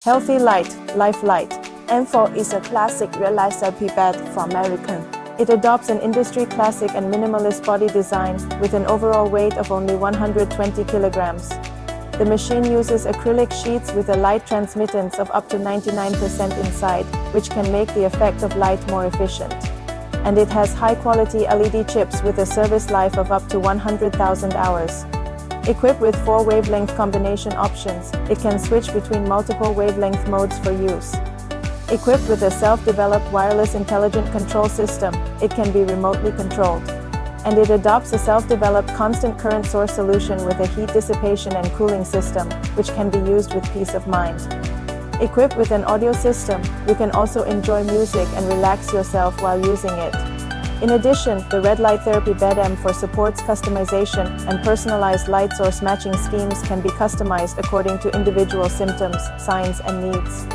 Healthy Light, Life Light. M4 is a classic real-life therapy bed from MERICAN. It adopts an industry classic and minimalist body design with an overall weight of only 120 kilograms. The machine uses acrylic sheets with a light transmittance of up to 99% inside, which can make the effect of light more efficient. And it has high-quality LED chips with a service life of up to 100,000 hours. Equipped with 4 wavelength combination options, it can switch between multiple wavelength modes for use. Equipped with a self-developed wireless intelligent control system, it can be remotely controlled. And it adopts a self-developed constant current source solution with a heat dissipation and cooling system, which can be used with peace of mind. Equipped with an audio system, you can also enjoy music and relax yourself while using it. In addition, the Red Light Therapy Bed M4 supports customization, and personalized light source matching schemes can be customized according to individual symptoms, signs, and needs.